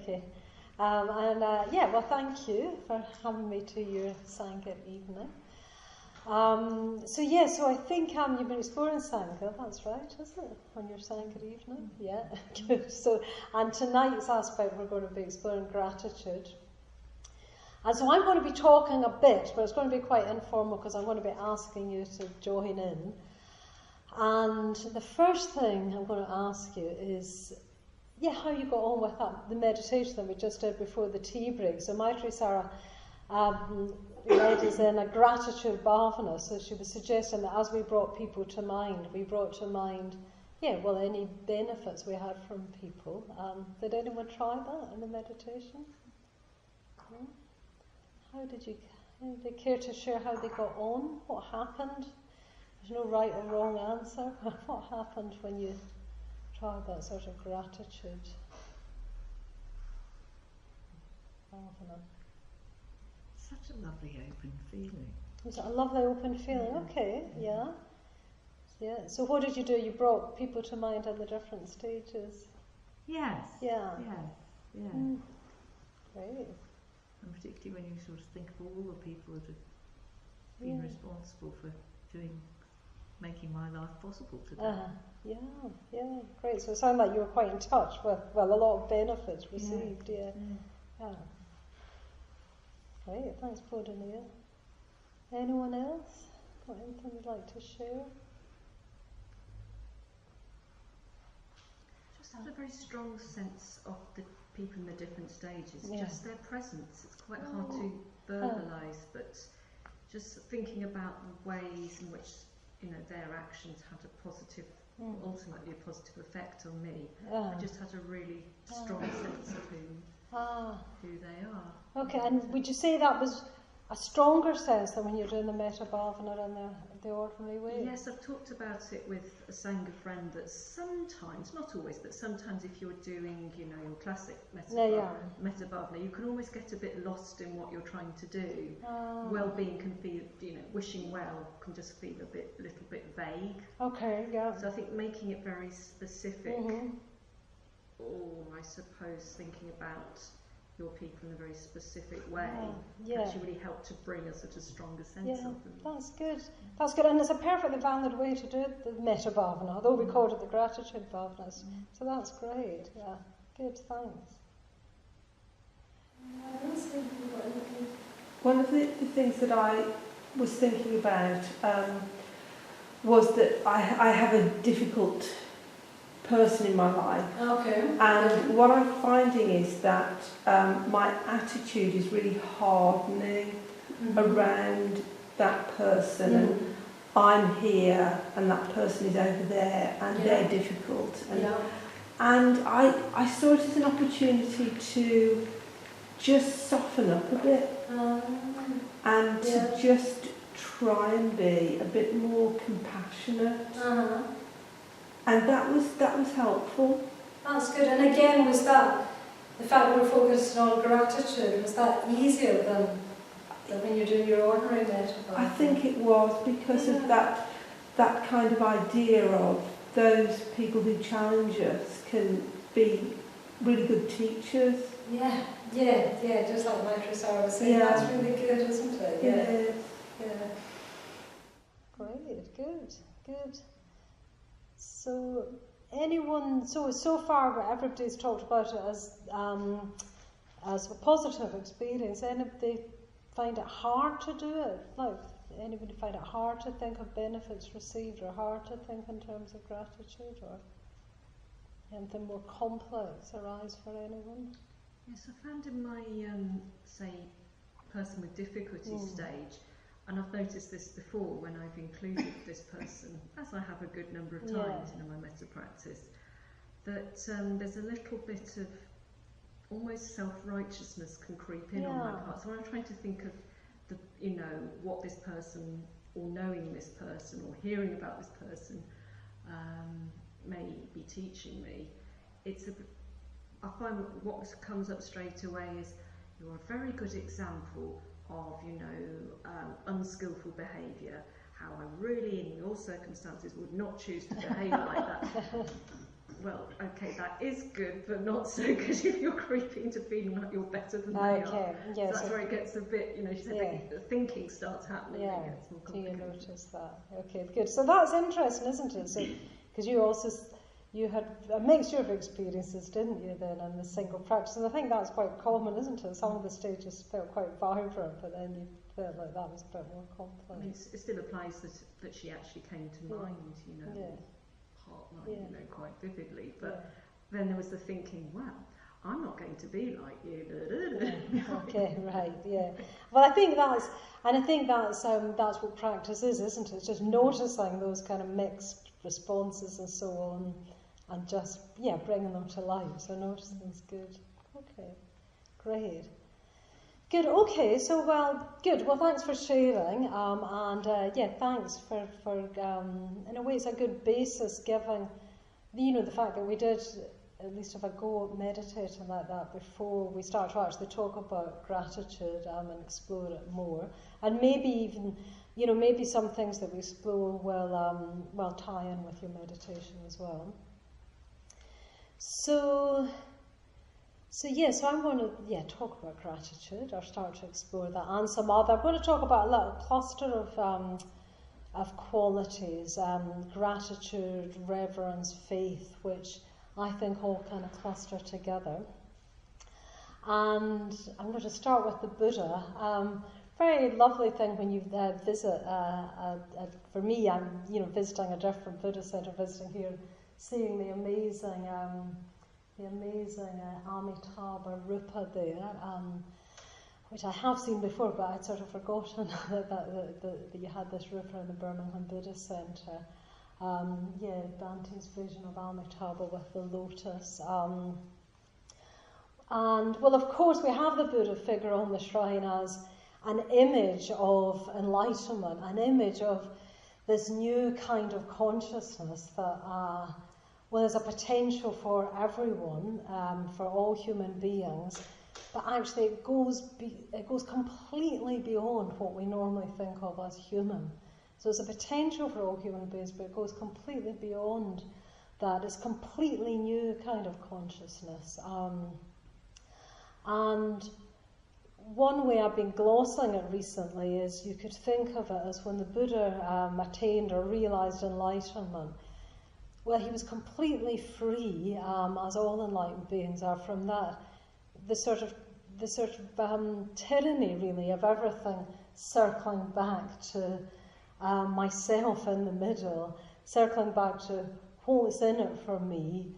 Okay. Well, thank you for having me to your Sangha evening. So I think you've been exploring Sangha, that's right, isn't it? On your Sangha evening? Yeah, good. And tonight's aspect we're going to be exploring gratitude. And so I'm going to be talking a bit, but it's going to be quite informal because I'm going to be asking you to join in. And the first thing I'm going to ask you is, how you got on with the meditation that we just did before the tea break. So Maitri Sara led us in a gratitude bhavana. So she was suggesting that as we brought people to mind, any benefits we had from people. Did anyone try that in the meditation? No? How did they care to share how they got on? What happened? There's no right or wrong answer. What happened when you tried that sort of gratitude? Such a lovely open feeling. Was it a lovely open feeling? Okay, yeah. So what did you do? You brought people to mind at the different stages? Yes. Yeah. Yes. Great. And particularly when you sort of think of all the people that have been responsible for making my life possible today. Yeah, great. So it sounded like you were quite in touch with, a lot of benefits received, yeah. Great, thanks, Claudia. Anyone else got anything you'd like to share? Just had a very strong sense of the people in the different stages, just their presence. It's quite hard to verbalise, but just thinking about the ways in which their actions had a positive, ultimately a positive effect on me. I just had a really strong sense of who they are. Okay, and would you say that was a stronger sense than when you're doing the Metta-bhavana in the ordinary way? Yes, I've talked about it with a Sangha friend that sometimes, not always, but sometimes if you're doing, your classic Metta-bhavana, you can always get a bit lost in what you're trying to do. Well-being can feel, wishing well can just feel a little bit vague. Okay, yeah. So I think making it very specific, or I suppose thinking about your people in a very specific way actually really help to bring a sort of stronger sense of them. That's good. That's good, and it's a perfectly valid way to do the Metta-bhavana, although we called it the gratitude bhavana. So that's great. Yeah, good. Thanks. One of the things that I was thinking about was that I have a difficult person in my life. Okay. And what I'm finding is that my attitude is really hardening around that person. And I'm here and that person is over there and they're difficult. And I saw it as an opportunity to just soften up a bit and to just try and be a bit more compassionate. And that was helpful. That's good. And again, was that the fact that we're focused on gratitude, was that easier than when you're doing your ordinary Metta-bhavana? I think it was because of that kind of idea of those people who challenge us can be really good teachers. Yeah, just like Maitri Sara was saying, that's really good, isn't it? Yeah. Great, good. So anyone, so far everybody's talked about it as a positive experience. Anybody find it hard to do it? Like, anybody find it hard to think of benefits received, or hard to think in terms of gratitude, or anything more complex arise for anyone? Yes, I found in my, person with difficulty stage, and I've noticed this before when I've included this person, as I have a good number of times in my metta practice, that there's a little bit of almost self-righteousness can creep in on my part. So when I'm trying to think of what this person, or knowing this person, or hearing about this person may be teaching me, I find what comes up straight away is, you're a very good example of, unskillful behaviour, how I really, in your circumstances, would not choose to behave like that. well, okay, that is good, but not so good if you're creeping to feeling like you're better than they are. Yes. So that's where it gets a bit, you know, she said the thinking starts happening. Yeah. It gets more So you complicated. notice that. Okay, good. So that's interesting, isn't it? So, because you had a mixture of experiences, didn't you, then, in the single practice? And I think that's quite common, isn't it? Some of the stages felt quite vibrant, but then you felt like that was a bit more complex. I mean, it still applies that she actually came to mind, you know, heart-mind, you know, quite vividly. But then there was the thinking, wow, I'm not going to be like you. Okay, right, yeah. Well, I think that's what practice is, isn't it? It's just noticing those kind of mixed responses and so on, and just bringing them to life. So noticing is good. Okay, great. Good. Okay. So good. Well, thanks for sharing. Thanks for in a way it's a good basis, given the fact that we did at least have a go at meditating like that before we start to actually talk about gratitude and explore it more, and maybe even maybe some things that we explore will tie in with your meditation as well. So I'm going to talk about gratitude, or start to explore that, and some other. I'm going to talk about a little cluster of qualities: gratitude, reverence, faith, which I think all kind of cluster together. And I'm going to start with the Buddha. Very lovely thing when you visit. For me, I'm visiting a different Buddhist centre, visiting here, seeing the amazing Amitabha Rupa there, which I have seen before, but I'd sort of forgotten that you had this Rupa in the Birmingham Buddhist Centre. Dante's vision of Amitabha with the lotus. And, well, of course, we have the Buddha figure on the shrine as an image of enlightenment, an image of this new kind of consciousness that, there's a potential for everyone, for all human beings, but actually it goes completely beyond what we normally think of as human. So there's a potential for all human beings, but it goes completely beyond that. It's completely new kind of consciousness. And one way I've been glossing it recently is you could think of it as when the Buddha attained or realised enlightenment. Well, he was completely free, as all enlightened beings are, from that the sort of tyranny, really, of everything circling back to myself in the middle, circling back to what's in it for me,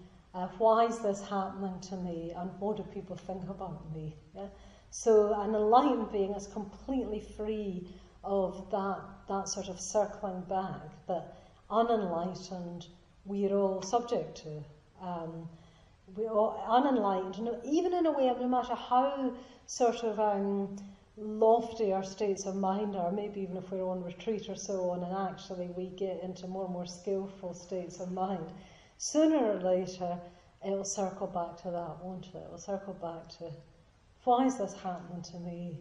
why is this happening to me, and what do people think about me? Yeah? So an enlightened being is completely free of that sort of circling back that unenlightened we're all subject to. We're all unenlightened, even in a way, no matter how sort of lofty our states of mind are, maybe even if we're on retreat or so on, and actually we get into more and more skillful states of mind, sooner or later it'll circle back to that, won't it? It'll circle back to, why is this happening to me?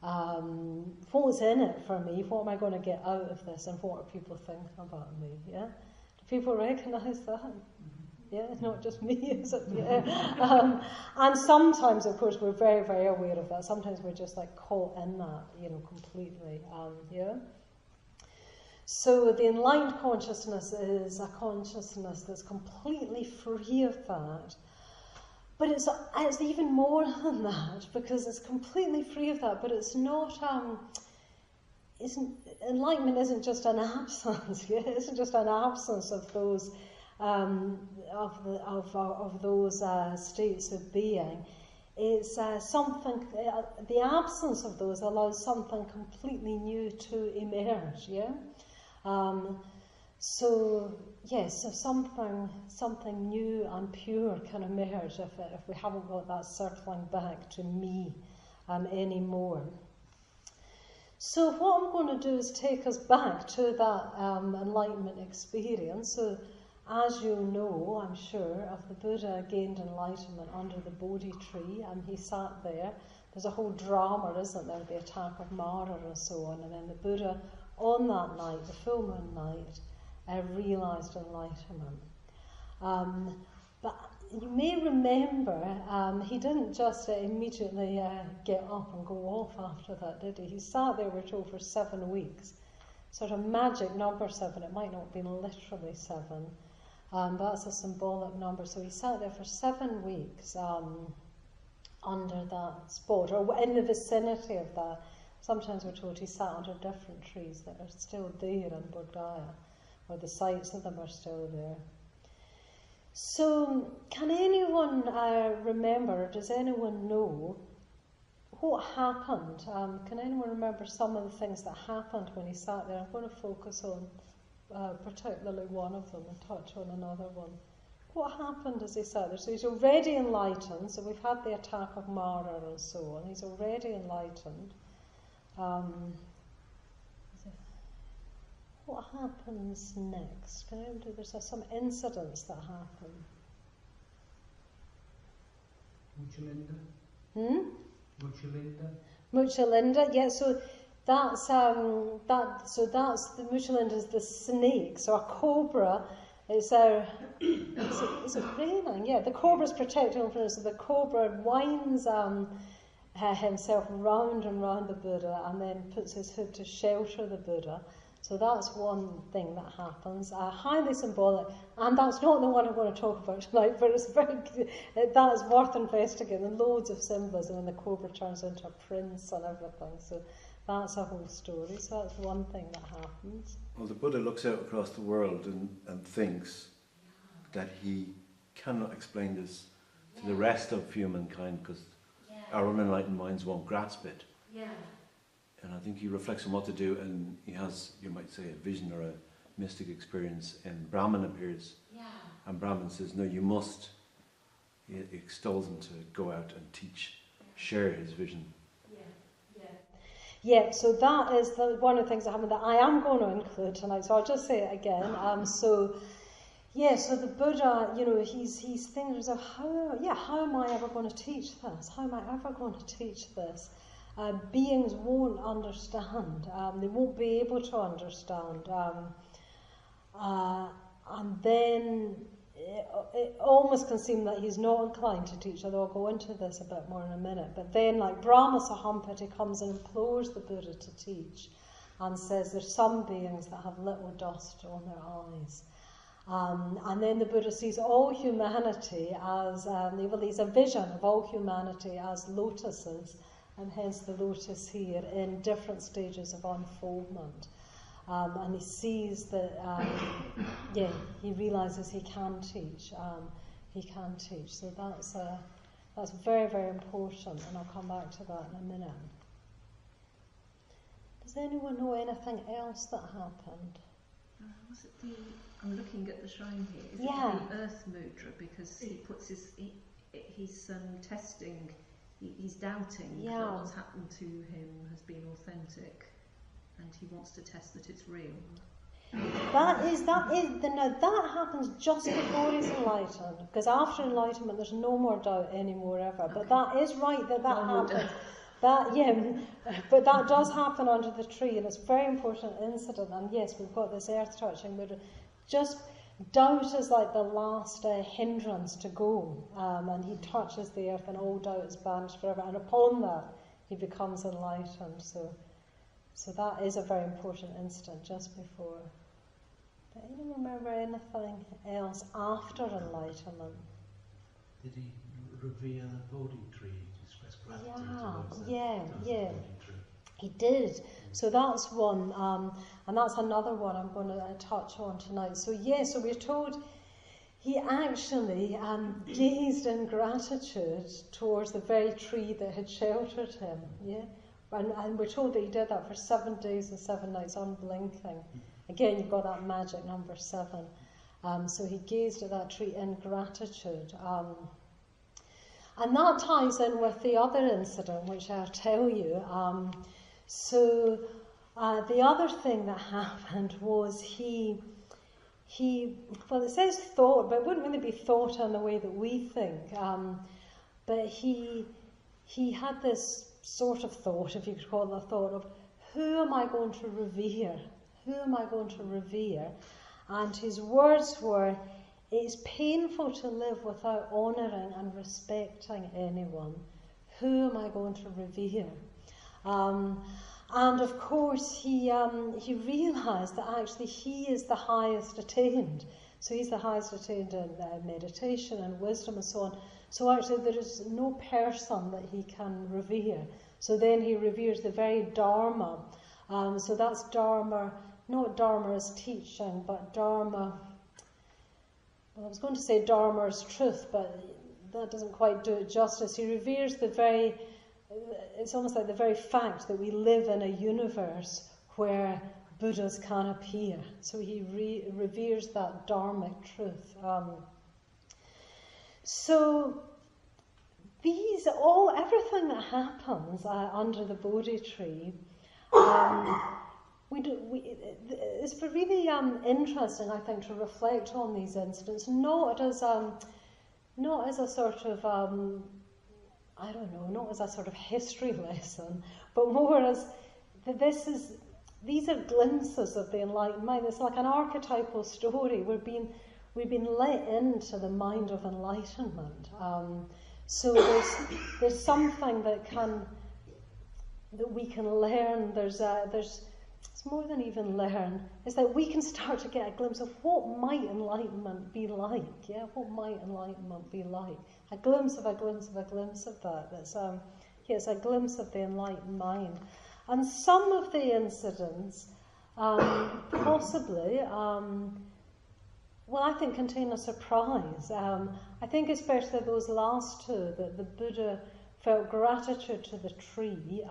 What was in it for me? What am I going to get out of this? And what are people thinking about me? Yeah? Do people recognise that? Yeah, not just me, is it? Yeah. And sometimes, of course, we're very, very aware of that. Sometimes we're just like caught in that, completely. So the enlightened consciousness is a consciousness that's completely free of that. But it's even more than that, because it's completely free of that. But it's not. Enlightenment isn't just an absence. Yeah? It isn't just an absence of those. Of those states of being. It's something. The absence of those allows something completely new to emerge. Yeah. So something new and pure can emerge if we haven't got that circling back to me anymore. So what I'm going to do is take us back to that enlightenment experience. So, as you know, I'm sure, of the Buddha gained enlightenment under the Bodhi tree, and he sat there. There's a whole drama, isn't there, the attack of Mara and so on, and then the Buddha, on that night, the full moon night, realised enlightenment. But you may remember he didn't just immediately get up and go off after that, did he? He sat there, we're told, for 7 weeks. Sort of magic number 7. It might not have been literally 7, but that's a symbolic number. So he sat there for 7 weeks under that spot, or in the vicinity of that. Sometimes we're told he sat under different trees that are still there in Bodh or the sites of them are still there. So, can anyone remember, or does anyone know what happened? Can anyone remember some of the things that happened when he sat there? I'm going to focus on particularly one of them and touch on another one. What happened as he sat there? So he's already enlightened, so we've had the attack of Mara and so on. He's already enlightened. What happens next? Can anyone do? There's some incidents that happen. Muchalinda, yeah. So that's the Muchalinda is the snake. So a cobra is a. Is it raining? Yeah, the cobra's protecting him from us. So the cobra winds himself round and round the Buddha, and then puts his hood to shelter the Buddha. So that's one thing that happens, highly symbolic, and that's not the one I'm going to talk about tonight, but it's very good. That is worth investigating, loads of symbolism, and the cobra turns into a prince and everything, so that's a whole story, so that's one thing that happens. Well, the Buddha looks out across the world and thinks that he cannot explain this to the rest of humankind, because our unenlightened minds won't grasp it. And I think he reflects on what to do, and he has, you might say, a vision or a mystic experience, and Brahman appears. And Brahman says, no, you must. He extols him to go out and teach, share his vision. Yeah, so that is one of the things that happened that I am going to include tonight, so I'll just say it again. So the Buddha, he's thinking to himself, how am I ever going to teach this? How am I ever going to teach this? Beings won't understand. They won't be able to understand. And then it almost can seem that he's not inclined to teach, although I'll go into this a bit more in a minute. But then, like Brahma Sahampati comes and implores the Buddha to teach and says there's some beings that have little dust on their eyes. And then the Buddha sees all humanity as, he's a vision of all humanity as lotuses, and hence the lotus here in different stages of unfoldment. And he sees that, he realises he can teach. So that's very, very important, and I'll come back to that in a minute. Does anyone know anything else that happened? Was it I'm looking at the shrine here. Is it the earth mudra? Because he puts he's testing. He's doubting that what's happened to him has been authentic, and he wants to test that it's real. That happens just before he's enlightened, because after enlightenment there's no more doubt anymore ever. But that is right that happens. But that does happen under the tree, and it's a very important incident. And yes, we've got this earth touching, but just doubt is like the last hindrance to go, and he touches the earth and all doubt is banished forever, and upon that he becomes enlightened. So that is a very important incident just before. But anyone remember anything else after enlightenment? Did he revere the Bodhi tree? Express gratitude yeah. He did. So that's one, and that's another one I'm going to touch on tonight. So we're told he actually gazed in gratitude towards the very tree that had sheltered him. Yeah, and we're told that he did that for 7 days and 7 nights, unblinking. Again, you've got that magic number 7. So he gazed at that tree in gratitude. And that ties in with the other incident, which I'll tell you. So the other thing that happened was he it says thought, but it wouldn't really be thought in the way that we think. But he had this sort of thought, if you could call it a thought, of who am I going to revere? Who am I going to revere? And his words were, it's painful to live without honouring and respecting anyone. Who am I going to revere? And of course, he realised that actually he is the highest attained. So he's the highest attained in meditation and wisdom and so on. So actually there is no person that he can revere. So then he reveres the very Dharma. So that's Dharma, not Dharma as teaching, but Dharma. Well, I was going to say Dharma as truth, but that doesn't quite do it justice. He reveres the very, it's almost like the very fact that we live in a universe where Buddhas can appear. So he reveres that Dharmic truth. So everything that happens under the Bodhi tree, it's really interesting, I think, to reflect on these incidents, not as a sort of not as a sort of history lesson, but more as these are glimpses of the enlightened mind. It's like an archetypal story. We've been let into the mind of enlightenment. So there's something that we can learn. It's more than even learn. It's that we can start to get a glimpse of what might enlightenment be like. Yeah, what might enlightenment be like? A glimpse of that. It's a glimpse of the enlightened mind. And some of the incidents, possibly, I think contain a surprise. I think especially those last two, that the Buddha felt gratitude to the tree.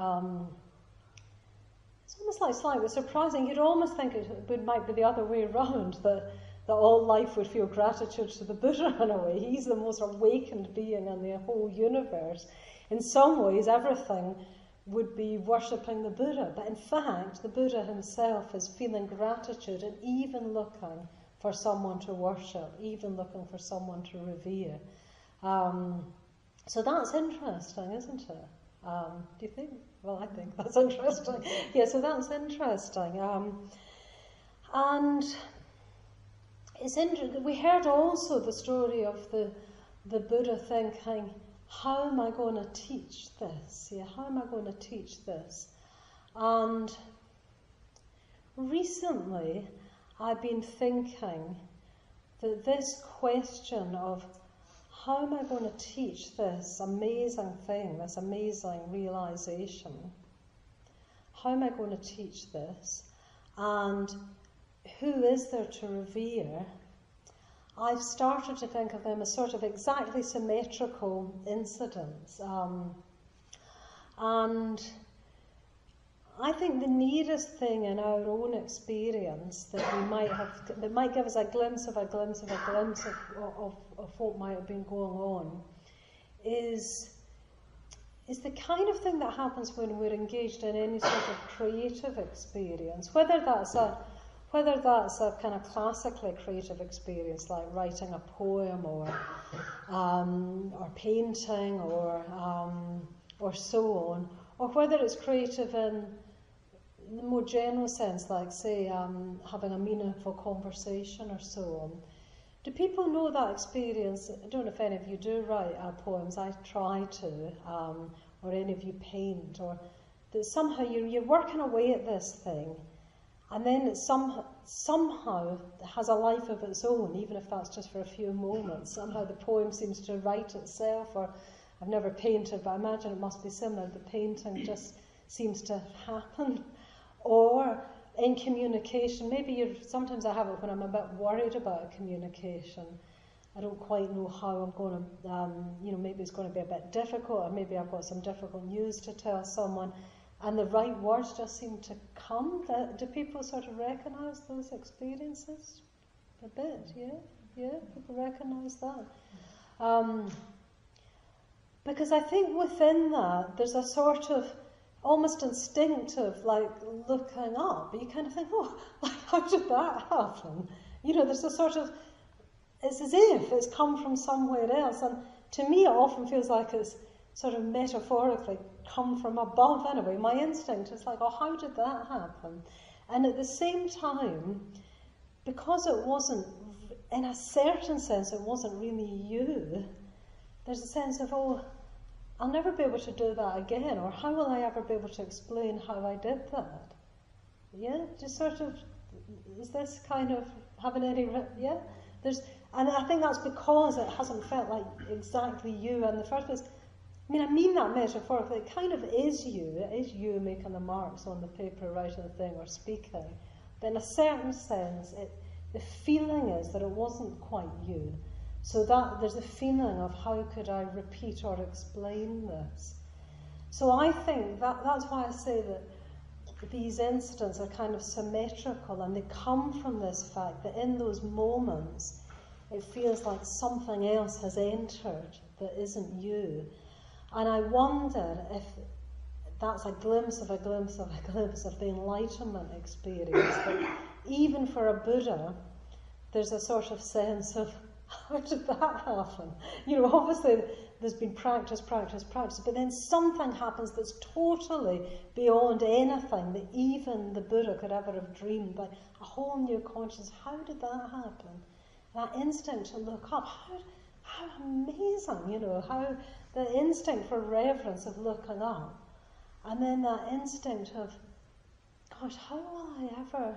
It's almost slightly surprising. You'd almost think it might be the other way around, that all life would feel gratitude to the Buddha in a way. He's the most awakened being in the whole universe. In some ways, everything would be worshipping the Buddha. But in fact, the Buddha himself is feeling gratitude and even looking for someone to worship, even looking for someone to revere. So that's interesting, isn't it? Do you think? Well, I think that's interesting. Yeah, so that's interesting. And it's interesting. We heard also the story of the Buddha thinking, how am I going to teach this? Yeah, how am I going to teach this? And recently, I've been thinking that this question of how am I going to teach this amazing thing, this amazing realization? How am I going to teach this? And who is there to revere? I've started to think of them as sort of exactly symmetrical incidents. And I think the nearest thing in our own experience that we might have, that might give us a glimpse of what might have been going on, is the kind of thing that happens when we're engaged in any sort of creative experience, whether that's a kind of classically creative experience like writing a poem or painting or so on, or whether it's creative in the more general sense, like say having a meaningful conversation or so on. Do people know that experience? I don't know if any of you do write poems. I try to, or any of you paint, or that somehow you're working away at this thing, and then it somehow has a life of its own, even if that's just for a few moments. Somehow the poem seems to write itself, or I've never painted, but I imagine it must be similar. The painting just seems to happen. Or in communication, sometimes I have it when I'm a bit worried about communication. I don't quite know how I'm going to, maybe it's going to be a bit difficult, or maybe I've got some difficult news to tell someone, and the right words just seem to come. Do people sort of recognise those experiences? A bit, yeah, people recognise that. Because I think within that, there's a sort of almost instinctive, like, looking up. You kind of think, how did that happen? There's a sort of, it's as if it's come from somewhere else. And to me, it often feels like it's sort of metaphorically come from above anyway. My instinct is like, how did that happen? And at the same time, because it wasn't in a certain sense, it wasn't really you. There's a sense of, oh, I'll never be able to do that again, or how will I ever be able to explain how I did that? Yeah, just sort of, is this kind of having any, yeah? And I think that's because it hasn't felt like exactly you in the first place. I mean that metaphorically. It kind of is you. It is you making the marks on the paper, writing the thing, or speaking. But in a certain sense, the feeling is that it wasn't quite you. So that there's a feeling of how could I repeat or explain this. So I think that's why I say that these incidents are kind of symmetrical, and they come from this fact that in those moments it feels like something else has entered that isn't you. And I wonder if that's a glimpse of the enlightenment experience, that even for a Buddha there's a sort of sense of, how did that happen? Obviously there's been practice, but then something happens that's totally beyond anything that even the Buddha could ever have dreamed, like a whole new consciousness. How did that happen? That instinct to look up, how amazing, how the instinct for reverence of looking up, and then that instinct of, gosh, how will I ever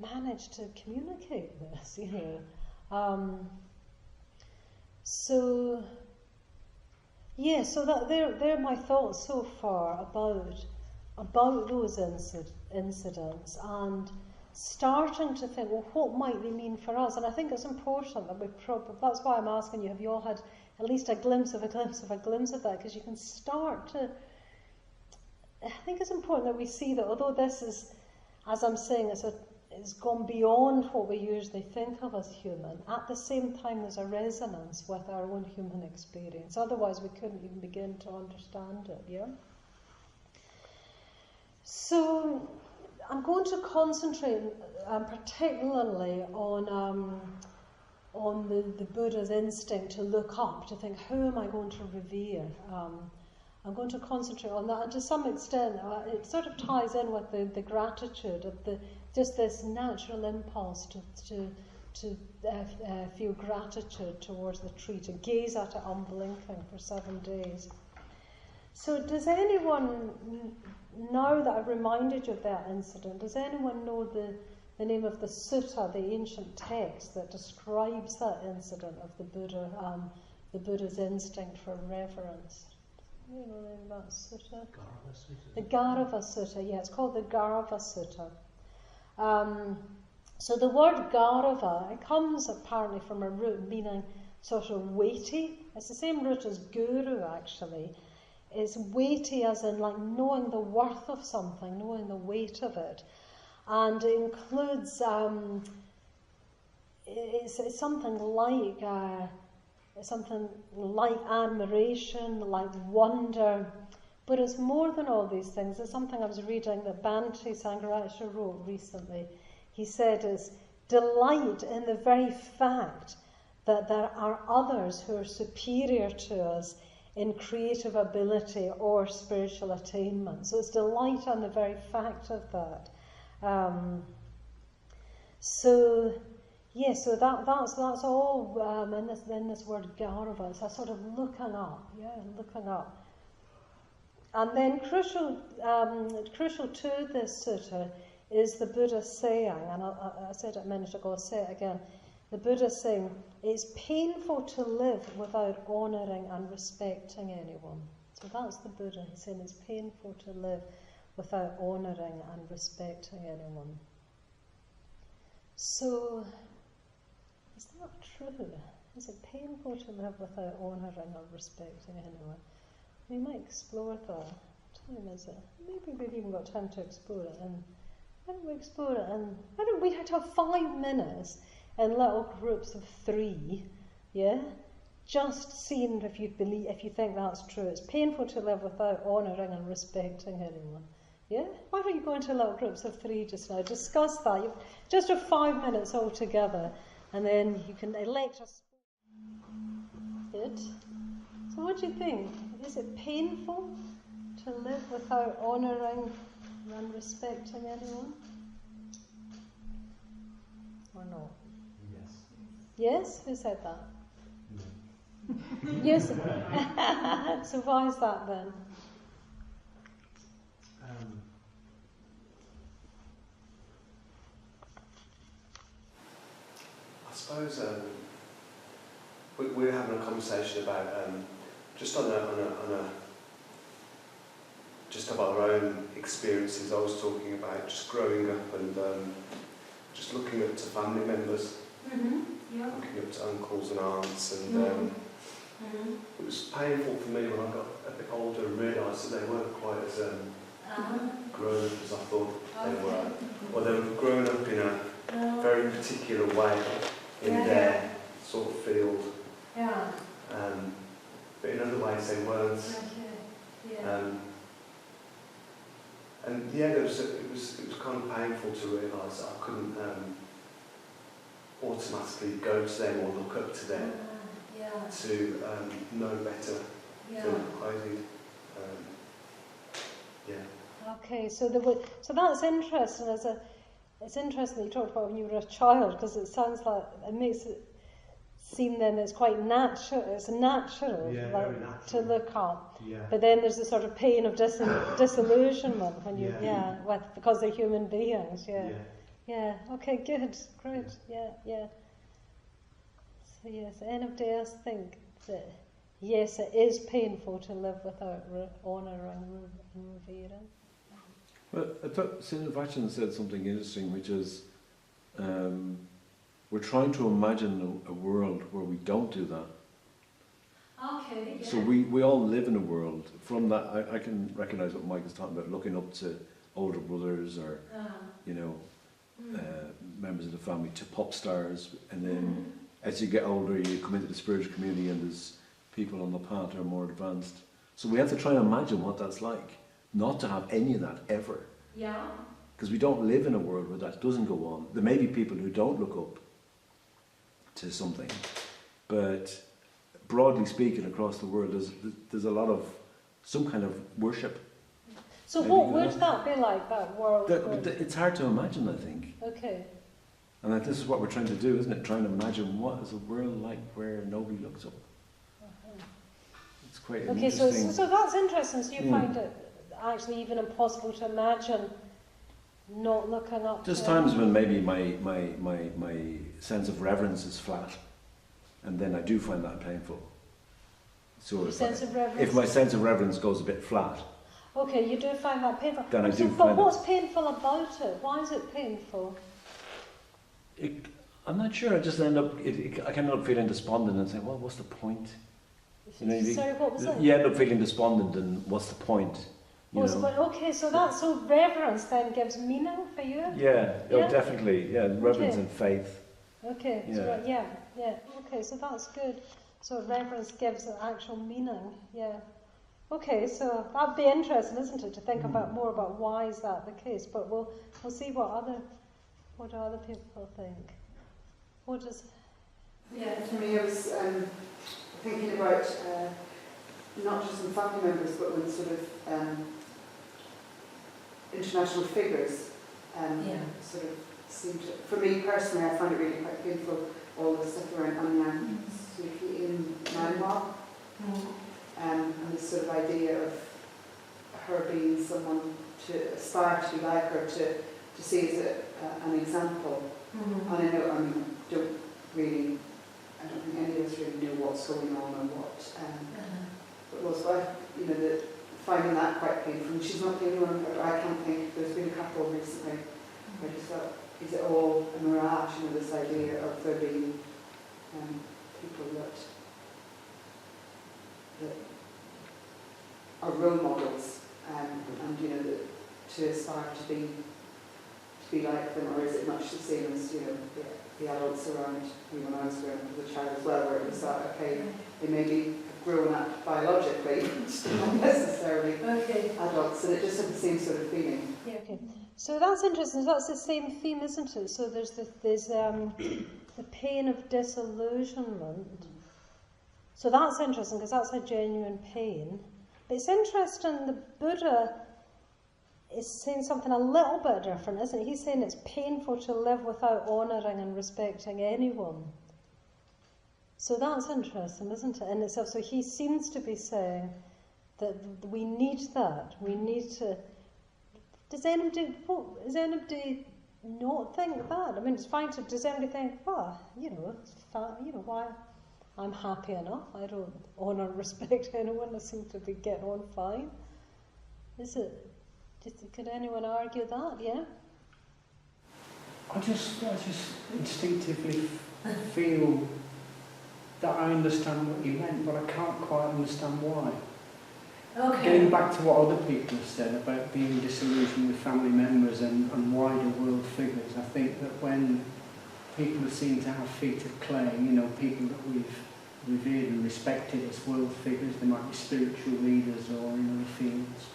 manage to communicate this, So that they're my thoughts so far about those incidents, and starting to think, well, what might they mean for us? And I think it's important that that's why I'm asking you, have you all had at least a glimpse of that? Because you can start to, I think it's important that we see that although this is, as I'm saying, it's gone beyond what we usually think of as human, at the same time there's a resonance with our own human experience. Otherwise we couldn't even begin to understand it, yeah? So I'm going to concentrate particularly on the Buddha's instinct to look up, to think, who am I going to revere? I'm going to concentrate on that, and to some extent it sort of ties in with the gratitude of just this natural impulse to feel gratitude towards the tree, to gaze at it unblinking for 7 days. So does anyone, now that I've reminded you of that incident, does anyone know the name of the sutta, the ancient text that describes that incident of the Buddha's instinct for reverence? You know the name of that sutta? Garva Sutta. The Garva Sutta, yeah, it's called the Garva Sutta. So the word Garva, it comes apparently from a root meaning sort of weighty. It's the same root as guru, actually. It's weighty as in like knowing the worth of something, knowing the weight of it. And it includes, it's something like admiration, like wonder, but it's more than all these things. There's something I was reading that Bhante Sangha wrote recently. He said is delight in the very fact that there are others who are superior to us in creative ability or spiritual attainment. So it's delight in the very fact of that. So that's all in this word Garva. It's a sort of looking up. And then crucial to this sutta is the Buddha saying, and I said it a minute ago, I'll say it again. The Buddha saying, it's painful to live without honouring and respecting anyone. So that's the Buddha. He's saying it's painful to live without honouring and respecting anyone. So, is that true? Is it painful to live without honouring or respecting anyone? We might explore that. What time is it? Maybe we've even got time to explore it. And why don't we explore it? And why don't we have 5 minutes in little groups of 3? Yeah, just seeing if you think that's true. It's painful to live without honouring and respecting anyone. Yeah, why don't you go into little groups of 3 just now? Discuss that. You've just have 5 minutes all together, and then you can elect a. Good. So what do you think? Is it painful to live without honouring and respecting anyone? Or not? Yes. Yes? Who said that? No. Yes. So why is that then? I suppose we're having a conversation about just on a just of our own experiences. I was talking about just growing up and just looking up to family members, Yeah. looking up to uncles and aunts, and it was painful for me when I got a bit older and realised that they weren't quite as grown up as I thought they were, or they were grown up in a very particular way in their sort of field. Yeah. But in other ways they weren't. And it was kind of painful to realise that I couldn't automatically go to them or look up to them to know better than I did. Okay, so that's interesting. It's interesting that you talked about when you were a child, because it sounds like it makes it seem then it's quite natural. It's natural, Yeah, like, very natural. to look up. Yeah. But then there's a sort of pain of disillusionment when you because they're human beings. Yeah. Okay. Good. Great. Yeah. So yes, anybody else think that yes, it is painful to live without honouring and revering? Well, I thought St. Vachin said something interesting, which is we're trying to imagine a world where we don't do that. Okay. So we all live in a world. From that, I can recognise what Mike is talking about, looking up to older brothers or, members of the family, to pop stars. And then as you get older, you come into the spiritual community and there's people on the path who are more advanced. So we have to try and imagine what that's like, not to have any of that ever. Yeah. Because we don't live in a world where that doesn't go on. There may be people who don't look up to something, but broadly speaking, across the world, there's a lot of some kind of worship. So what would that be like, that world? It's hard to imagine, I think. Okay. And that this is what we're trying to do, isn't it? Trying to imagine what is a world like where nobody looks up. It's quite Okay, interesting. so that's interesting. So you find it actually even impossible to imagine not looking up. There's times when maybe my sense of reverence is flat, and then I do find that painful. So if my sense of reverence goes a bit flat, okay, you do find that painful. Then I do But find what's painful about it? Why is it painful? I'm not sure. I just end up. I can end up feeling despondent and saying, "Well, what's the point?" Sorry, what was it? You end up feeling despondent, and what's the point? Okay, so reverence then gives meaning for you? Yeah, definitely. Yeah, reverence and faith. Okay, okay, so that's good. So reverence gives an actual meaning, Okay, so that'd be interesting, isn't it, to think more about why is that the case? But we'll see what do other people think. What does? Yeah, for me, I was thinking about not just in family members, but when sort of international figures sort of seem to. For me personally, I find it really quite painful, all the stuff around Aung San Suu Kyi in Myanmar, and this sort of idea of her being someone to aspire to be like her, to see as an example. And I don't think any of us really know what's going on and what it was. But finding that quite painful. She's not the only one. I can't think. There's been a couple recently. I just thought, is it all a mirage? This idea of there being people that are role models, and to aspire to be like them, or is it much the same as the adults around me when I was growing up as a child as well, where it was that they maybe have grown up biologically, not necessarily adults, and it just had the same sort of feeling. Yeah, okay. So that's interesting. That's the same theme, isn't it? So there's the pain of disillusionment. So that's interesting because that's a genuine pain. But it's interesting. The Buddha is saying something a little bit different, isn't it? He's saying it's painful to live without honouring and respecting anyone. So that's interesting, isn't it? In itself. So he seems to be saying that we need that. We need to. Does anybody not think that? I mean, it's fine to. Does anybody think, well, it's fine, why? I'm happy enough. I don't honour and respect anyone. I seem to be getting on fine. Is it? Could anyone argue that? Yeah. I just instinctively feel that I understand what you meant, but I can't quite understand why. Okay. Getting back to what other people have said about being disillusioned with family members and wider world figures, I think that when people are seen to have feet of clay, people that we've revered and respected as world figures, they might be spiritual leaders or in other fields,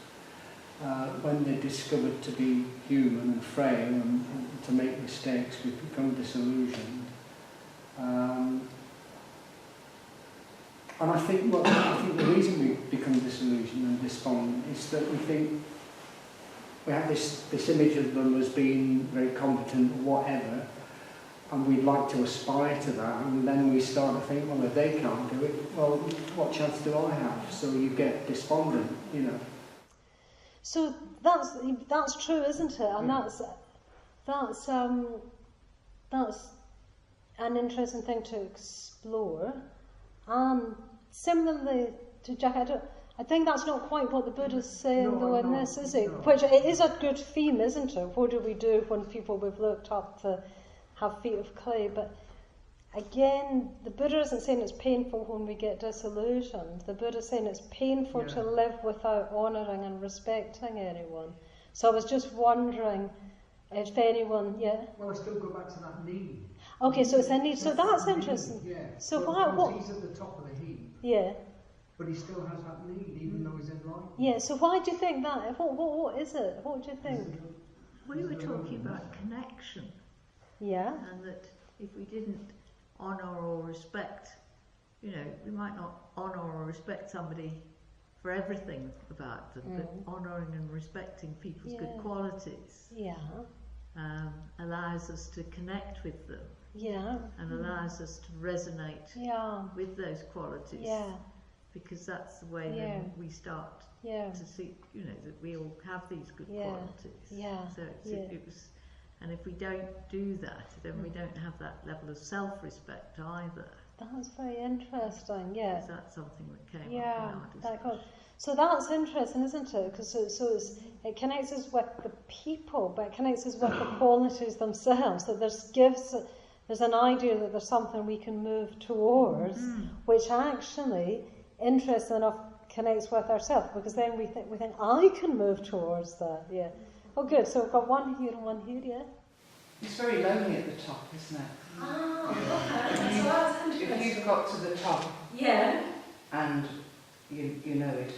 when they're discovered to be human and frail and to make mistakes, we become disillusioned. And I think the reason we become disillusioned and despondent is that we think we have this image of them as being very competent or whatever, and we'd like to aspire to that, and then we start to think, well, if they can't do it, well, what chance do I have? So you get despondent, So that's true, isn't it? And that's an interesting thing to explore. Similarly to Jack, I think that's not quite what the Buddha's saying though in this, is it? Which it is a good theme, isn't it? What do we do when people we've looked up to have feet of clay? But again, the Buddha isn't saying it's painful when we get disillusioned. The Buddha's saying it's painful to live without honouring and respecting anyone. So I was just wondering if anyone, Well, I still go back to that need. Okay, so it's a need. So that's interesting. Yeah. So what? He's at the top of the heap. Yeah. But he still has that need, even though he's enlightened. Yeah. So why do you think that? What is it? What do you think? We were talking about connection. Yeah. And that if we didn't honour or respect, we might not honour or respect somebody for everything about them, but honouring and respecting people's good qualities allows us to connect with them. Yeah. And allows us to resonate with those qualities. Yeah. Because that's the way then we start to see, that we all have these good qualities. Yeah. So it was, and if we don't do that, then we don't have that level of self-respect either. That's very interesting. Yeah. Is that something that came up in our discussion? So that's interesting, isn't it? Because it connects us with the people, but it connects us with the qualities themselves. So there's an idea that there's something we can move towards, which actually, interesting enough, connects with ourselves. Because then we think I can move towards that. Yeah. Oh, good. So we've got one here and one here. Yeah. It's very lonely at the top, isn't it? So that's interesting. If you've got to the top, and you know it.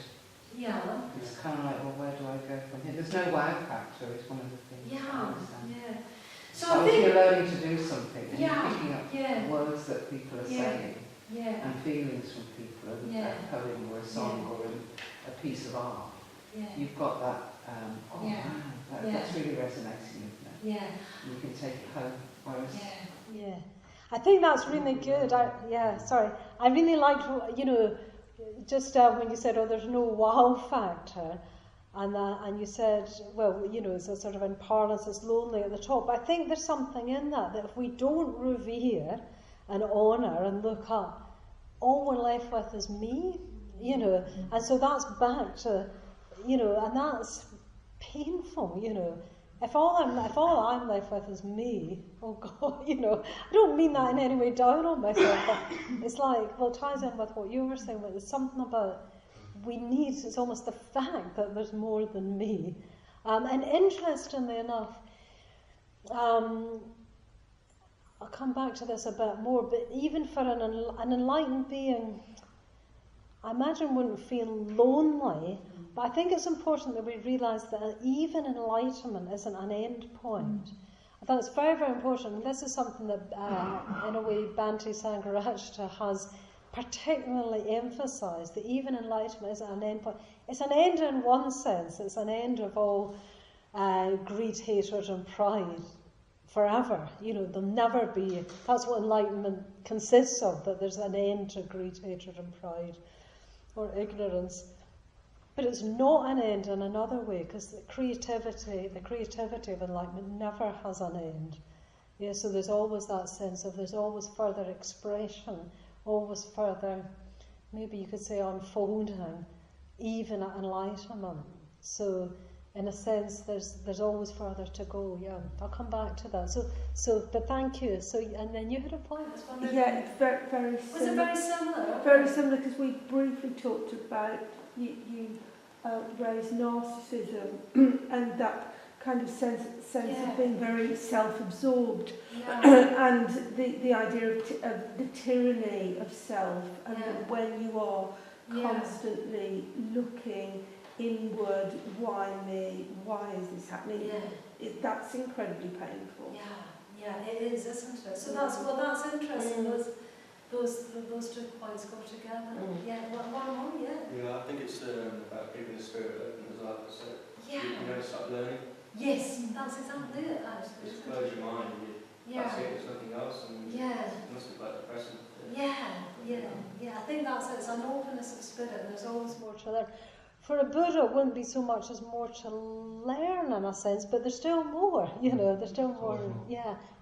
Yeah. It's kind of like, well, where do I go from here? There's no wow factor, it's one of the things. So if you're learning to do something and you're picking up words that people are saying and feelings from people, a poem or a song or a piece of art, you've got that, that's really resonating with me. Yeah. You can take it home. Whereas I think that's really good. I really liked, just when you said, there's no wow factor, and you said, well, it's a sort of in parlance, it's lonely at the top. But I think there's something in that if we don't revere and honour and look up, all we're left with is me, and so that's back to, and that's painful, If all I'm left with is me, oh God, I don't mean that in any way down on myself, but it's like, well, it ties in with what you were saying, but there's something about it's almost the fact that there's more than me. And interestingly enough, I'll come back to this a bit more, but even for an enlightened being, I imagine wouldn't feel lonely. But I think it's important that we realise that even enlightenment isn't an end point. I think it's very, very important. And this is something that, in a way, Bhante Sangha has particularly emphasised, that even enlightenment isn't an end point. It's an end in one sense. It's an end of all greed, hatred and pride forever. There'll never be. That's what enlightenment consists of, that there's an end to greed, hatred and pride or ignorance. But it's not an end in another way, because the creativity of enlightenment never has an end. Yeah, so there's always that sense of there's always further expression, always further, maybe you could say unfolding, even at enlightenment. So in a sense, there's always further to go. Yeah, I'll come back to that. But thank you. So, and then you had a point. Yeah, it's very, very similar. Was it very similar? Very similar, because we briefly talked about you raised narcissism and that kind of sense of being very self-absorbed, and the idea of the tyranny of self, and that when you are constantly looking inward, why me, why is this happening, that's incredibly painful. Yeah, it is, isn't it? So that's interesting. Those 2 points go together. Yeah, one more, Yeah, I think it's about keeping the spirit open as well. So you never stop learning. Yes, that's exactly it, actually. Just close your mind and that's it, there's nothing else, and it must be quite depressing. Yeah, I think that's it. It's an openness of spirit, and there's always more to learn. For a Buddha, it wouldn't be so much as more to learn in a sense, but there's still more, there's still more,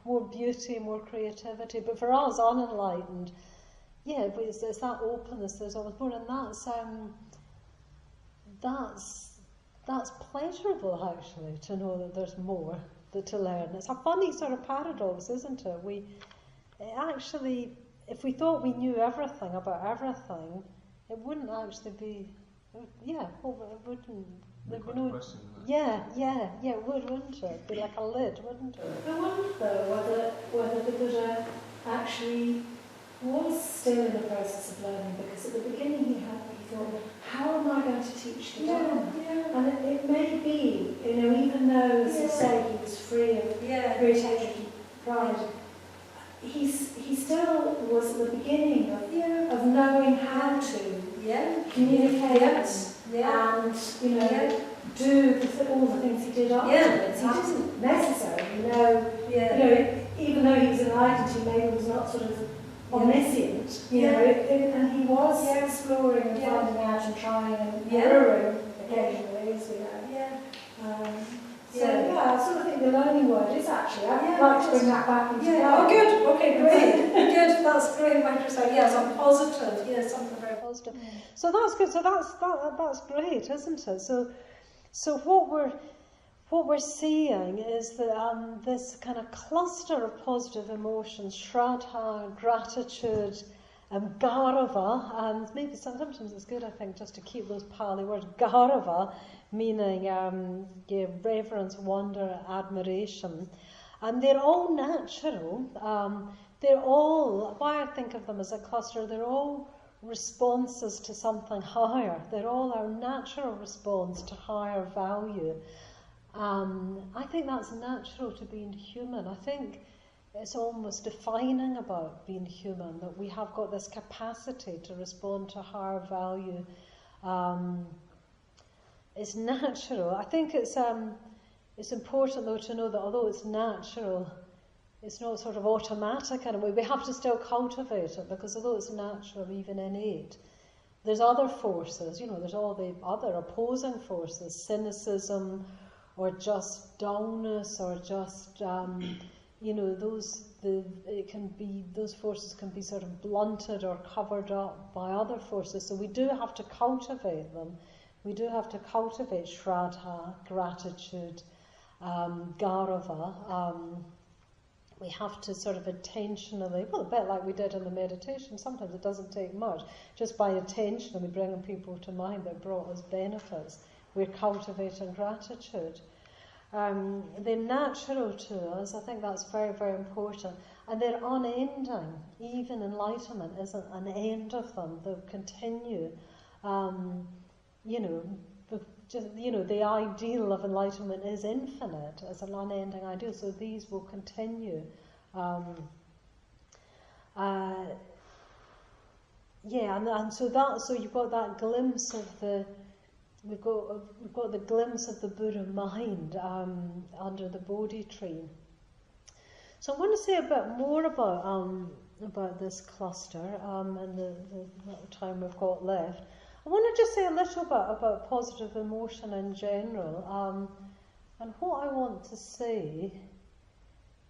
more beauty, more creativity. But for us, unenlightened, it's that openness, there's always more, and that's pleasurable, actually, to know that there's more to learn. It's a funny sort of paradox, isn't it? Actually, if we thought we knew everything about everything, it wouldn't actually be. It wouldn't. It would, wouldn't it? Be like a lid, wouldn't it? I wonder though whether the Buddha actually was still in the process of learning, because at the beginning he thought, how am I going to teach the Dharma? And it may be, even though, as you say, he was free of greed, hatred and pride, he still was at the beginning of knowing how to communicate and do all the things he did afterwards. He didn't necessarily know, even though he was enlightened, he maybe was not sort of omniscient, and he was exploring and finding out and trying and erroring occasionally, as we know. I sort of think the learning word is actually, I'd like to bring that back into play. Oh, good. Okay, great. Good. That's great. Microsoft. Yes, I'm positive. Yes, something very positive. So that's good. So that's great, isn't it? So what we're seeing is that this kind of cluster of positive emotions, shraddha, gratitude, garava, and maybe sometimes it's good, I think, just to keep those Pali words, garava, meaning reverence, wonder, admiration, and they're all natural. They're all, why I think of them as a cluster, they're all responses to something higher. They're all our natural response to higher value. I think that's natural to being human. I think it's almost defining about being human, that we have got this capacity to respond to higher value. It's natural. I think it's important, though, to know that although it's natural, it's not sort of automatic in a way. We have to still cultivate it, because although it's natural, even innate, there's other forces. There's all the other opposing forces, cynicism, or just dullness, or just those forces can be sort of blunted or covered up by other forces. So we do have to cultivate them. We do have to cultivate shraddha, gratitude, garava. We have to sort of intentionally, a bit like we did in the meditation, sometimes it doesn't take much, just by intentionally bringing people to mind that brought us benefits, we're cultivating gratitude. They're natural to us. I think that's very, very important. And they're unending. Even enlightenment isn't an end of them. They'll continue. The ideal of enlightenment is infinite, as an unending ideal. So these will continue. And so you've got that glimpse of the. We've got the glimpse of the Buddha mind under the Bodhi tree. So I want to say a bit more about this cluster and the little time we've got left. I want to just say a little bit about positive emotion in general. And what I want to say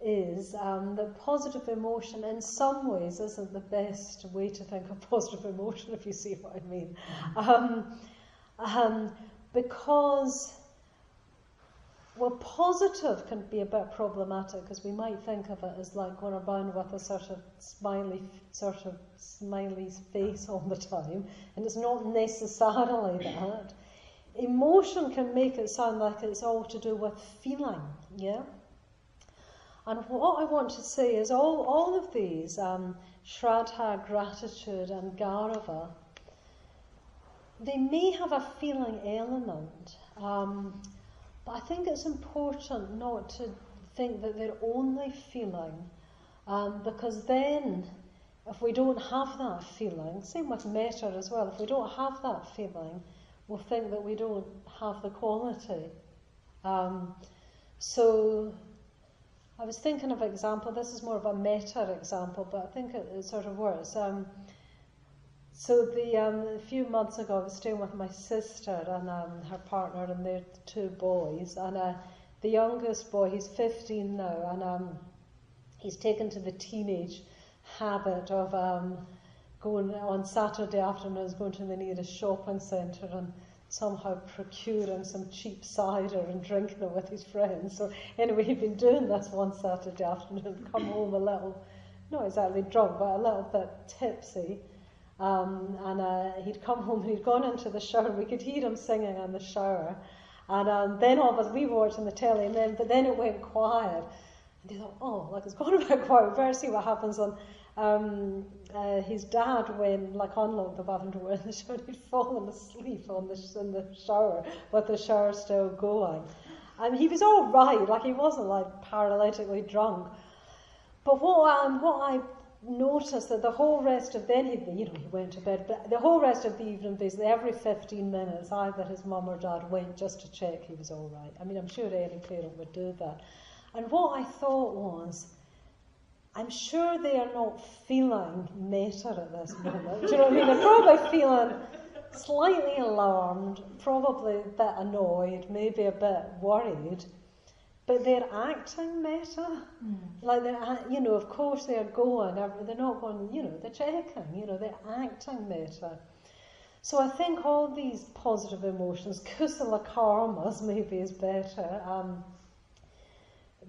is that positive emotion in some ways isn't the best way to think of positive emotion, if you see what I mean. Because, well, positive can be a bit problematic because we might think of it as like going around with a sort of smiley face all the time, and it's not necessarily that. Emotion can make it sound like it's all to do with feeling, yeah? And what I want to say is all of these, Shraddha, gratitude and Gaurava, they may have a feeling element, but I think it's important not to think that they're only feeling, because then if we don't have that feeling, same with metta as well, if we don't have that feeling, we'll think that we don't have the quality. So I was thinking of an example, this is more of a metta example, but I think it sort of works. So a few months ago I was staying with my sister and her partner and their 2 boys, and the youngest boy, he's 15 now, and he's taken to the teenage habit of going on Saturday afternoons, going to the nearest shopping centre and somehow procuring some cheap cider and drinking it with his friends. So anyway, he'd been doing this one Saturday afternoon, come home a little, not exactly drunk, but a little bit tipsy. And he'd come home and he'd gone into the shower. We could hear him singing in the shower. And then all of us, we were watching the telly, but then it went quiet. And they thought, oh, like it's gone a bit quiet, we better see what happens. And his dad went, unlocked the bathroom door in the shower, and he'd fallen asleep in the shower, with the shower still going. And he was all right, he wasn't paralytically drunk. But what I noticed that the whole rest of then he went to bed, but the whole rest of the evening, basically every 15 minutes, either his mum or dad went just to check he was all right. I mean, I'm sure any parent would do that. And what I thought was, I'm sure they are not feeling metta at this moment. Do you know what I mean? They're probably feeling slightly alarmed, probably a bit annoyed, maybe a bit worried, but they're acting metta. They're, of course they're going, they're not going, they're checking, they're acting metta. So I think all these positive emotions, kusala karmas maybe is better,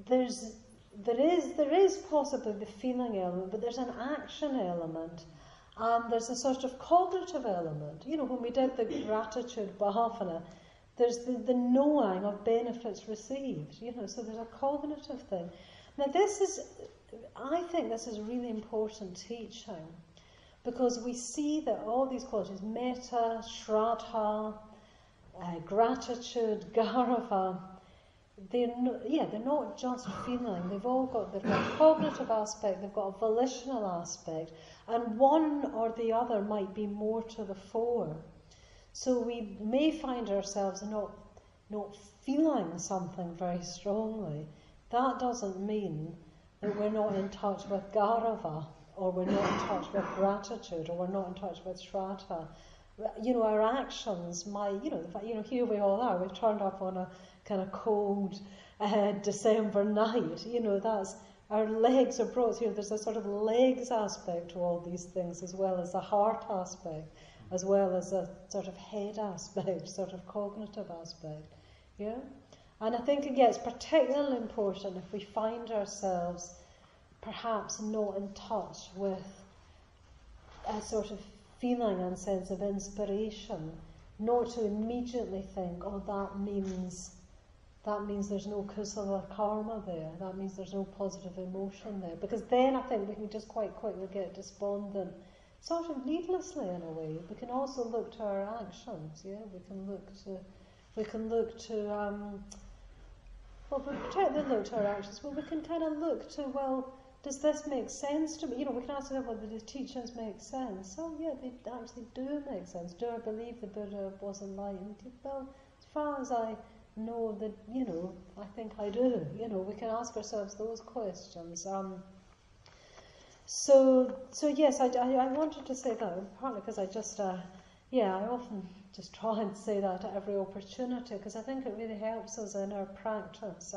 there is possibly the feeling element, but there's an action element, and there's a sort of cognitive element. When we did the gratitude bhavana, there's the knowing of benefits received, so there's a cognitive thing. Now I think this is really important teaching, because we see that all these qualities, metta, shraddha, gratitude, gaurava, they're not just feeling, they've got a cognitive aspect, they've got a volitional aspect, and one or the other might be more to the fore. So we may find ourselves not feeling something very strongly. That doesn't mean that we're not in touch with gaurava, or we're not in touch with gratitude, or we're not in touch with shraddha. Our actions might, here we all are, we've turned up on a kind of cold December night, that's, our legs are brought here, there's a sort of legs aspect to all these things, as well as a heart aspect, as well as a sort of head aspect, sort of cognitive aspect, yeah? And I think it gets particularly important if we find ourselves perhaps not in touch with a sort of feeling and sense of inspiration, not to immediately think, oh, that means there's no kusala karma there, that means there's no positive emotion there, because then I think we can just quite quickly get despondent, sort of needlessly in a way. We can also look to our actions, yeah, we can look to we particularly look to our actions, but we can kind of look to, well, does this make sense to me? We can ask ourselves, whether the teachings make sense. Oh yeah, they actually do make sense. Do I believe the Buddha was enlightened? Well, as far as I know that, I think I do. We can ask ourselves those questions. So yes, I wanted to say that, partly because I just, I often just try and say that at every opportunity, because I think it really helps us in our practice.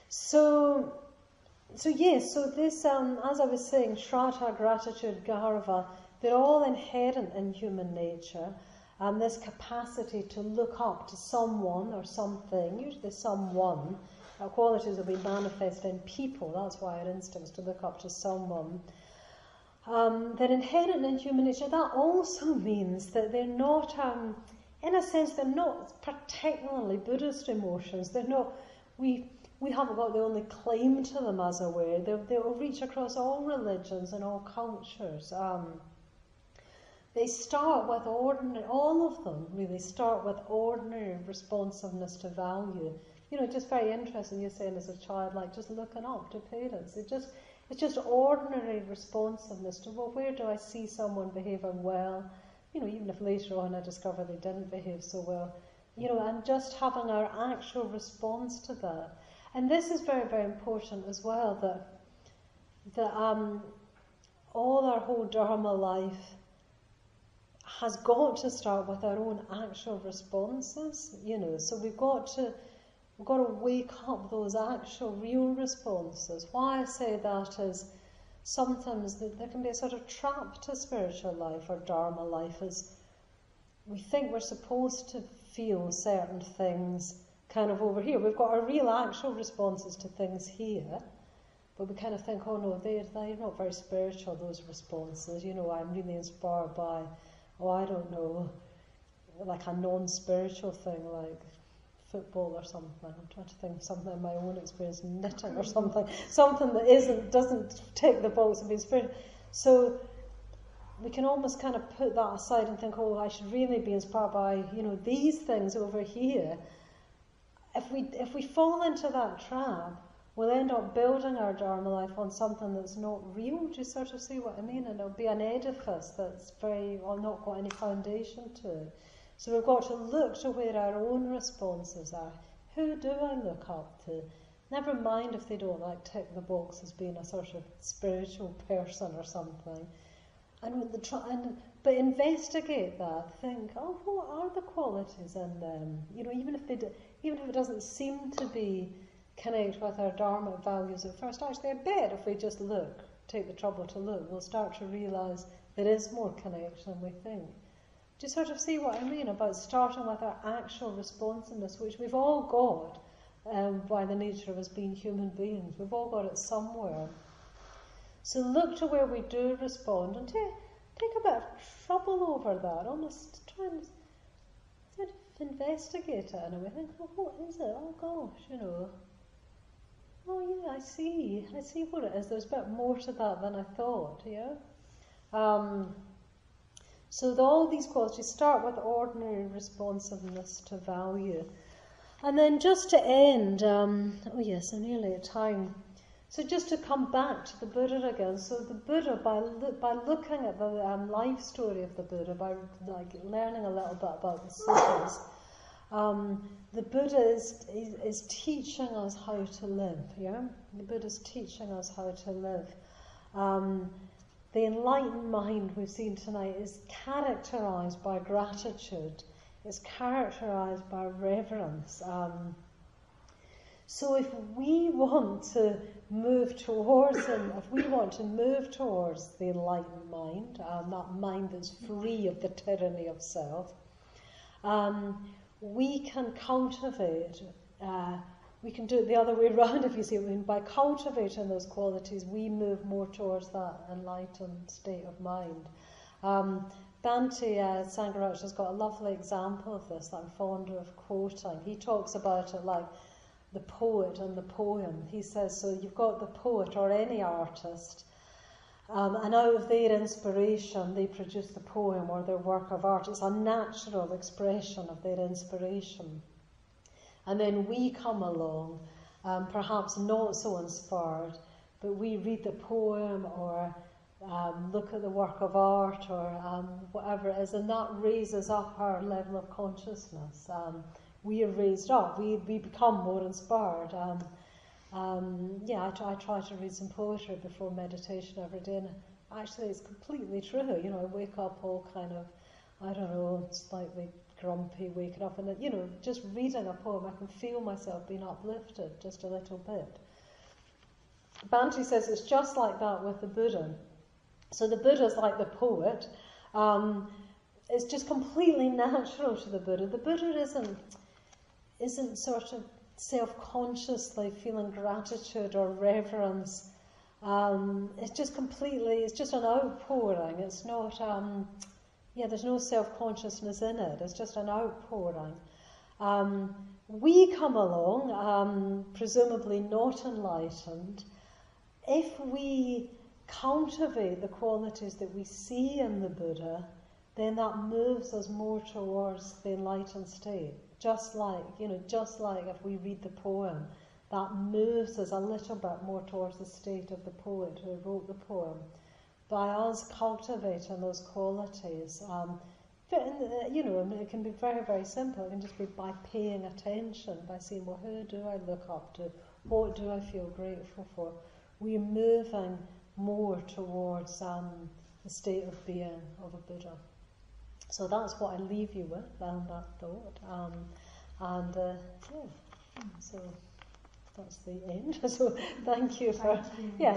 So this, as I was saying, Shraddha, gratitude, Garva, they're all inherent in human nature. This capacity to look up to someone or something, usually someone. Our qualities will be manifest in people. That's why our instincts to look up to someone. They're inherent in human nature. That also means that they're not, in a sense, they're not particularly Buddhist emotions. They're not. We haven't got the only claim to them, as it were. They'll reach across all religions and all cultures. They start with all of them really start with ordinary responsiveness to value. Just very interesting, you're saying as a child, like just looking up to parents. It's just ordinary responsiveness to, well, where do I see someone behaving well? Even if later on I discover they didn't behave so well. And just having our actual response to that. And this is very, very important as well, that all our whole Dharma life has got to start with our own actual responses, so we've got to wake up those actual real responses. Why I say that is sometimes there can be a sort of trap to spiritual life or Dharma life, is we think we're supposed to feel certain things kind of over here. We've got our real actual responses to things here, but we kind of think, oh no, they're not very spiritual, those responses. I'm really inspired by, I don't know, like a non-spiritual thing like football or something. I'm trying to think of something in my own experience, knitting or something that doesn't tick the box of being spiritual. So we can almost kind of put that aside and think, I should really be inspired by, these things over here. If we fall into that trap, we'll end up building our Dharma life on something that's not real. Do you sort of see what I mean? And it'll be an edifice that's not got any foundation to it. So we've got to look to where our own responses are. Who do I look up to? Never mind if they don't tick the box as being a sort of spiritual person or something. But investigate that. Think, what are the qualities in them? Even if it doesn't seem to be connect with our Dharma values at first. Actually, I bet if we just look, take the trouble to look, we'll start to realise there is more connection than we think. Do you sort of see what I mean about starting with our actual responsiveness, which we've all got by the nature of us being human beings. We've all got it somewhere. So look to where we do respond and take a bit of trouble over that. Almost try and sort of investigate it in a way. Think, what is it? Oh gosh, Oh yeah, I see what it is. There's a bit more to that than I thought, yeah? So all these qualities start with ordinary responsiveness to value. And then just to end, I'm nearly at time. So just to come back to the Buddha again. So the Buddha, by looking at the life story of the Buddha, by learning a little bit about the suttas, the Buddha is teaching us how to live, yeah? The Buddha's teaching us how to live. The enlightened mind we've seen tonight is characterised by gratitude. It's characterised by reverence. So if we want to move towards the enlightened mind, that mind that's free of the tyranny of self, we can cultivate, we can do it the other way around, if you see what I mean. By cultivating those qualities, we move more towards that enlightened state of mind. Bhante Sangha has got a lovely example of this that I'm fond of quoting. He talks about it like the poet and the poem. He says, so you've got the poet or any artist, and out of their inspiration they produce the poem or their work of art. It's a natural expression of their inspiration. And then we come along, perhaps not so inspired, but we read the poem or look at the work of art or whatever it is, and that raises up our level of consciousness. We are raised up, we become more inspired. I try to read some poetry before meditation every day, and actually it's completely true. I wake up all kind of, I don't know, slightly grumpy, waking up, and just reading a poem, I can feel myself being uplifted just a little bit. Bhante says it's just like that with the Buddha. So the Buddha's like the poet. It's just completely natural to the Buddha. The Buddha isn't sort of self-consciously feeling gratitude or reverence. It's just an outpouring. It's not, there's no self-consciousness in it. It's just an outpouring. We come along, presumably not enlightened. If we cultivate the qualities that we see in the Buddha, then that moves us more towards the enlightened state. Just like if we read the poem, that moves us a little bit more towards the state of the poet who wrote the poem. By us cultivating those qualities, it can be very, very simple. It can just be by paying attention, by saying, well, who do I look up to? What do I feel grateful for? We're moving more towards the state of being of a Buddha. So that's what I leave you with, that thought. So that's the end. So thank you for having me.